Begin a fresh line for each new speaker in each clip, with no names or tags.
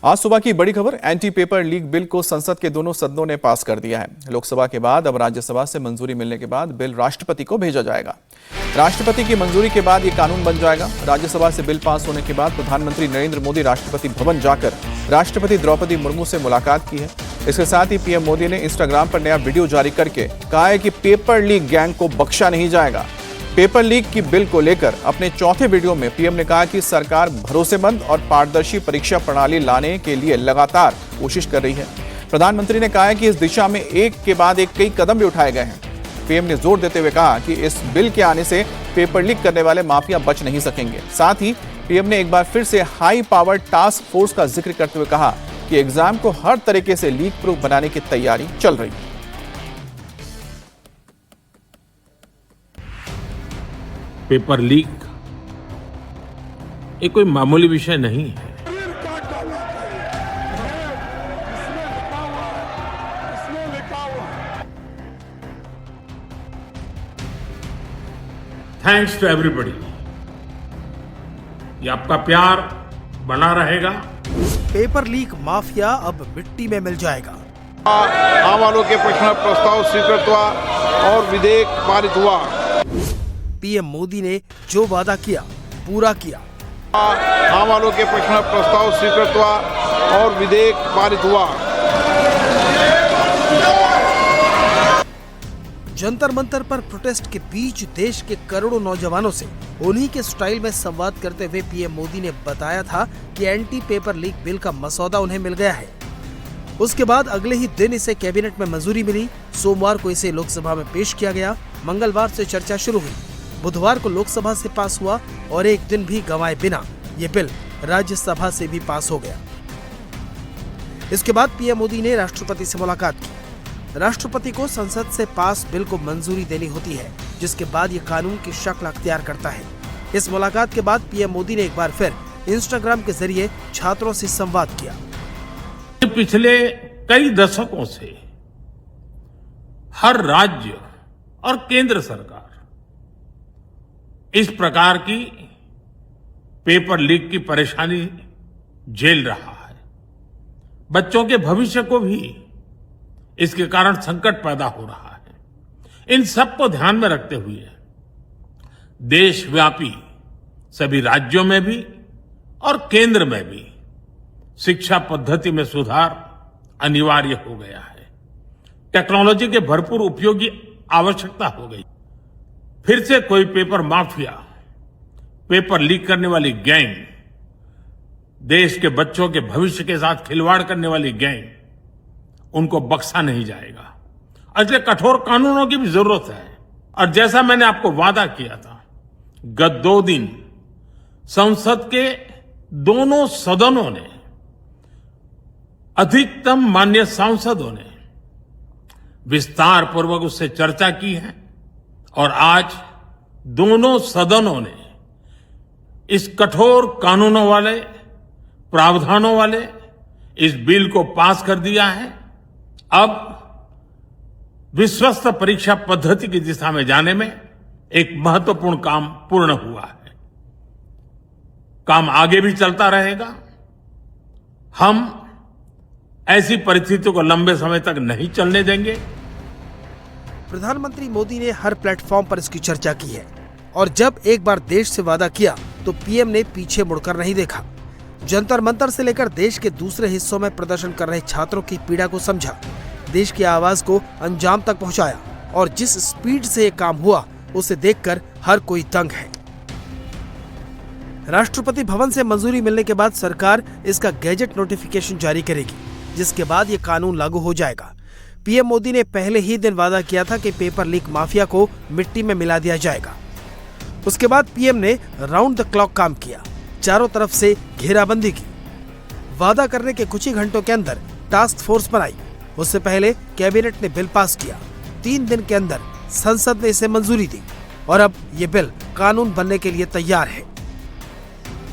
आज सुबह की बड़ी खबर, एंटी पेपर लीक बिल को संसद के दोनों सदनों ने पास कर दिया है। लोकसभा के बाद अब राज्यसभा से मंजूरी मिलने के बाद बिल राष्ट्रपति को भेजा जाएगा। राष्ट्रपति की मंजूरी के बाद ये कानून बन जाएगा। राज्यसभा से बिल पास होने के बाद प्रधानमंत्री नरेंद्र मोदी राष्ट्रपति भवन जाकर राष्ट्रपति द्रौपदी मुर्मू से मुलाकात की है। इसके साथ ही पीएम मोदी ने इंस्टाग्राम पर नया वीडियो जारी करके कहा है कि पेपर लीक गैंग को बख्शा नहीं जाएगा। पेपर लीक की बिल को लेकर अपने चौथे वीडियो में पीएम ने कहा कि सरकार भरोसेमंद और पारदर्शी परीक्षा प्रणाली लाने के लिए लगातार कोशिश कर रही है। प्रधानमंत्री ने कहा है कि इस दिशा में एक के बाद एक कई कदम भी उठाए गए हैं। पीएम ने जोर देते हुए कहा कि इस बिल के आने से पेपर लीक करने वाले माफिया बच नहीं सकेंगे। साथ ही पीएम ने एक बार फिर से हाई पावर टास्क फोर्स का जिक्र करते हुए कहा कि एग्जाम को हर तरीके से लीक प्रूफ बनाने की तैयारी चल रही है।
पेपर लीक ये कोई मामूली विषय नहीं है। Thanks to everybody. ये आपका प्यार बना रहेगा।
पेपर लीक माफिया अब मिट्टी में मिल जाएगा।
आम वालों के प्रश्न प्रस्ताव स्वीकृत हुआ और विधेयक पारित हुआ।
पीएम मोदी ने जो वादा किया पूरा किया।
आम वालों के प्रश्न प्रस्ताव स्वीकृत हुआ और विधेयक पारित हुआ।
जंतर मंतर पर प्रोटेस्ट के बीच देश के करोड़ों नौजवानों से उन्हीं के स्टाइल में संवाद करते हुए पीएम मोदी ने बताया था कि एंटी पेपर लीक बिल का मसौदा उन्हें मिल गया है। उसके बाद अगले ही दिन इसे कैबिनेट में मंजूरी मिली। सोमवार को इसे लोकसभा में पेश किया गया। मंगलवार से चर्चा शुरू हुई। बुधवार को लोकसभा से पास हुआ और एक दिन भी गंवाए बिना ये बिल राज्यसभा से भी पास हो गया। इसके बाद पीएम मोदी ने राष्ट्रपति से मुलाकात की। राष्ट्रपति को संसद से पास बिल को मंजूरी देनी होती है, जिसके बाद ये कानून की शक्ल अख्तियार करता है। इस मुलाकात के बाद पीएम मोदी ने एक बार फिर इंस्टाग्राम के जरिए छात्रों से संवाद किया।
पिछले कई दशकों से हर राज्य और केंद्र सरकार इस प्रकार की पेपर लीक की परेशानी झेल रहा है। बच्चों के भविष्य को भी इसके कारण संकट पैदा हो रहा है। इन सब को ध्यान में रखते हुए देशव्यापी सभी राज्यों में भी और केंद्र में भी शिक्षा पद्धति में सुधार अनिवार्य हो गया है। टेक्नोलॉजी के भरपूर उपयोग की आवश्यकता हो गई। फिर से कोई पेपर माफिया, पेपर लीक करने वाली गैंग, देश के बच्चों के भविष्य के साथ खिलवाड़ करने वाली गैंग, उनको बख्शा नहीं जाएगा। इसलिए कठोर कानूनों की भी जरूरत है। और जैसा मैंने आपको वादा किया था, गत 2 दिन संसद के दोनों सदनों ने, अधिकतम माननीय सांसदों ने विस्तार पूर्वक उससे चर्चा की है और आज दोनों सदनों ने इस कठोर कानूनों वाले, प्रावधानों वाले इस बिल को पास कर दिया है। अब विश्वस्त परीक्षा पद्धति की दिशा में जाने में एक महत्वपूर्ण काम पूर्ण हुआ है। काम आगे भी चलता रहेगा। हम ऐसी परिस्थितियों को लंबे समय तक नहीं चलने देंगे।
प्रधानमंत्री मोदी ने हर प्लेटफॉर्म पर इसकी चर्चा की है और जब एक बार देश से वादा किया तो पीएम ने पीछे मुड़कर नहीं देखा। जंतर मंतर से लेकर देश के दूसरे हिस्सों में प्रदर्शन कर रहे छात्रों की पीड़ा को समझा, देश की आवाज को अंजाम तक पहुंचाया और जिस स्पीड से ये काम हुआ उसे देखकर हर कोई दंग है। राष्ट्रपति भवन से मंजूरी मिलने के बाद सरकार इसका गैजेट नोटिफिकेशन जारी करेगी, जिसके बाद ये कानून लागू हो जाएगा। पीएम मोदी ने पहले ही दिन वादा किया था कि पेपर लीक माफिया को मिट्टी में मिला दिया जाएगा। उसके बाद पीएम ने राउंड द क्लॉक काम किया, चारों तरफ से घेराबंदी की। वादा करने के कुछ ही घंटों के अंदर टास्क फोर्स बनाई। उससे पहले कैबिनेट ने बिल पास किया। 3 दिन के अंदर संसद ने इसे मंजूरी दी और अब ये बिल कानून बनने के लिए तैयार है।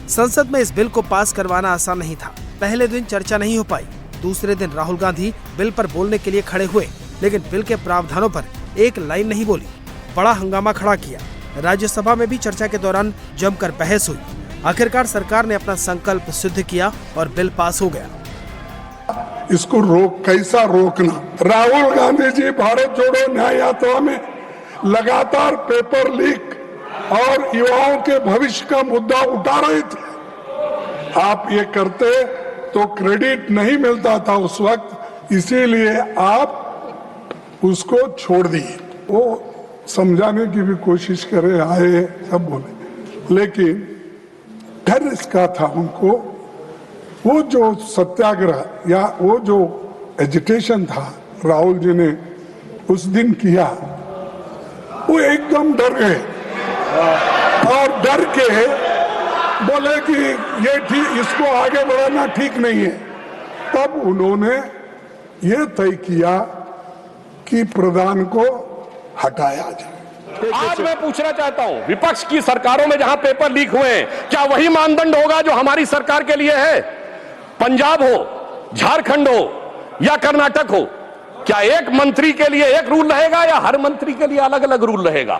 संसद में इस बिल को पास करवाना आसान नहीं था। पहले दिन चर्चा नहीं हो पाई। दूसरे दिन राहुल गांधी बिल पर बोलने के लिए खड़े हुए, लेकिन बिल के प्रावधानों पर एक लाइन नहीं बोली। बड़ा हंगामा खड़ा किया। राज्यसभा में भी चर्चा के दौरान जमकर बहस हुई। आखिरकार सरकार ने अपना संकल्प सिद्ध किया और बिल पास हो गया।
इसको कैसा रोकना। राहुल गांधी जी भारत जोड़ो न्याय यात्रा में लगातार पेपर लीक और युवाओं के भविष्य का मुद्दा उठा रहे थे। आप ये करते तो क्रेडिट नहीं मिलता था उस वक्त, इसीलिए आप उसको छोड़ दिए। वो समझाने की भी कोशिश करे, आए सब बोले, लेकिन डर इसका था उनको, वो जो सत्याग्रह या वो जो एजिटेशन था राहुल जी ने उस दिन किया, वो एकदम डर गए और डर के बोले कि ये ठीक, इसको आगे बढ़ाना ठीक नहीं है। तब उन्होंने ये तय किया कि प्रधान को हटाया जाए।
आज मैं पूछना चाहता हूं, विपक्ष की सरकारों में जहां पेपर लीक हुए हैं, क्या वही मानदंड होगा जो हमारी सरकार के लिए है? पंजाब हो, झारखंड हो या कर्नाटक हो, क्या एक मंत्री के लिए एक रूल रहेगा या हर मंत्री के लिए अलग अलग रूल रहेगा?